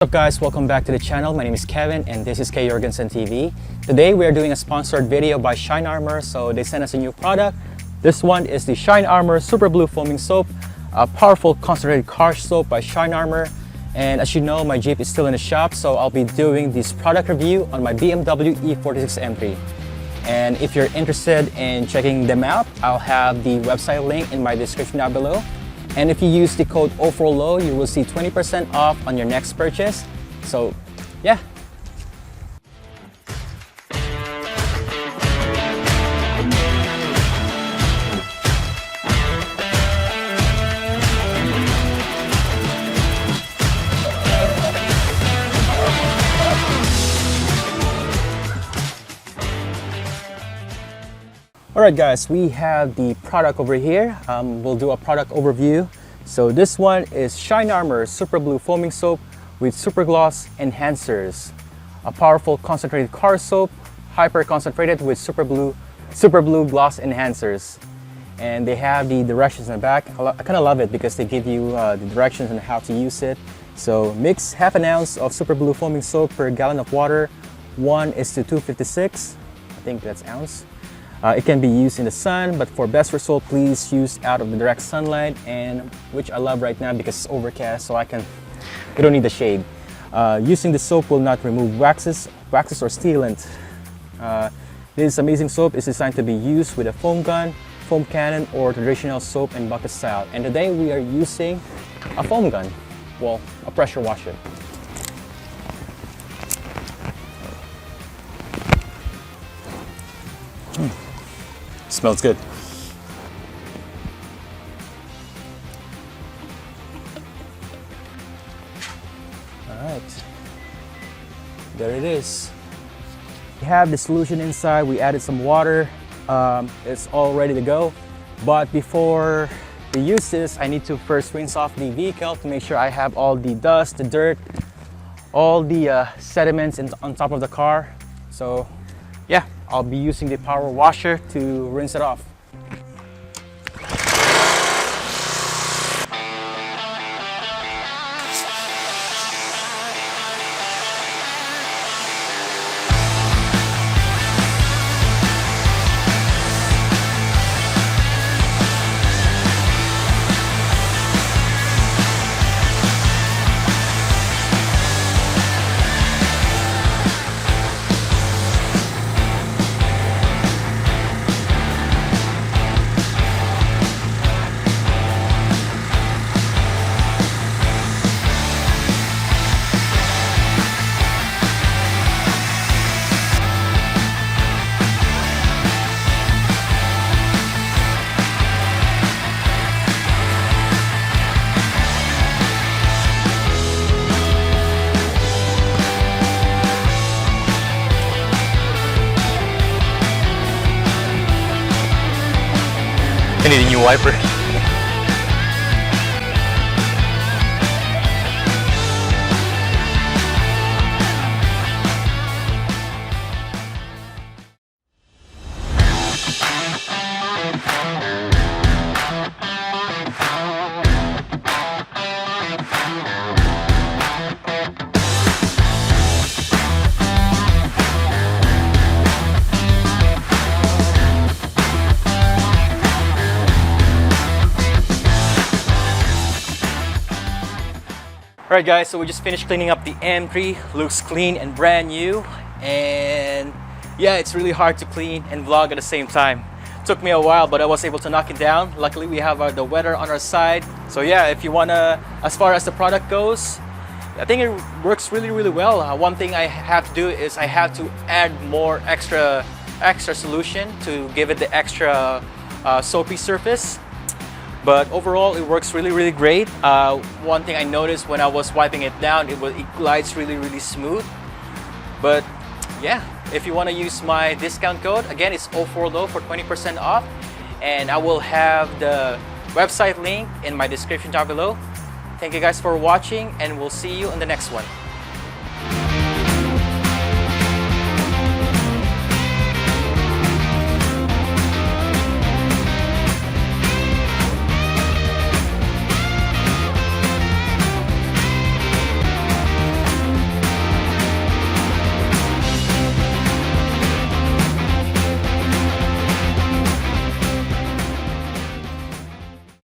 What's up guys, welcome back to the channel. My name is Kevin and this is K Jorgensen TV. Today we are doing a sponsored video by Shine Armor. So they sent us a new product. This one is the Shine Armor Super Blue Foaming Soap, a powerful concentrated car soap by Shine Armor. And as you know, my Jeep is still in the shop, so I'll be doing this product review on my BMW E46 M3. And if you're interested in checking them out, I'll have the website link in my description down below. And if you use the code O4LOW, you will see 20% off on your next purchase. So, yeah. Alright guys, we have the product over here. We'll do a product overview. So this one is Shine Armor Super Blue Foaming Soap with Super Gloss Enhancers. A powerful concentrated car soap, hyper concentrated with Super Blue Gloss Enhancers. And they have the directions in the back. I kind of love it because they give you the directions on how to use it. So mix half an ounce of Super Blue Foaming Soap per gallon of water. 1:256. I think that's ounce. It can be used in the sun, but for best result, please use out of the direct sunlight, and which I love right now because it's overcast, so we don't need the shade. Using the soap will not remove waxes or sealant. This amazing soap is designed to be used with a foam gun, foam cannon, or traditional soap and bucket style. And today we are using a foam gun, well, a pressure washer. Smells good. All right, there it is. We have the solution inside. We added some water. It's all ready to go. But before we use this, I need to first rinse off the vehicle to make sure I have all the dust, the dirt, all the sediments on top of the car. So yeah, I'll be using the power washer to rinse it off. I need a new wiper. Alright guys, so we just finished cleaning up the M3. Looks clean and brand new. And yeah, it's really hard to clean and vlog at the same time. Took me a while, but I was able to knock it down. Luckily we have the weather on our side. So yeah, if you wanna, as far as the product goes, I think it works really well. One thing I have to do is I have to add more extra solution to give it the extra soapy surface. But overall, it works really great. One thing I noticed when I was wiping it down, it glides really smooth. But yeah, if you want to use my discount code, again, it's O4LOW for 20% off. And I will have the website link in my description down below. Thank you guys for watching, and we'll see you in the next one.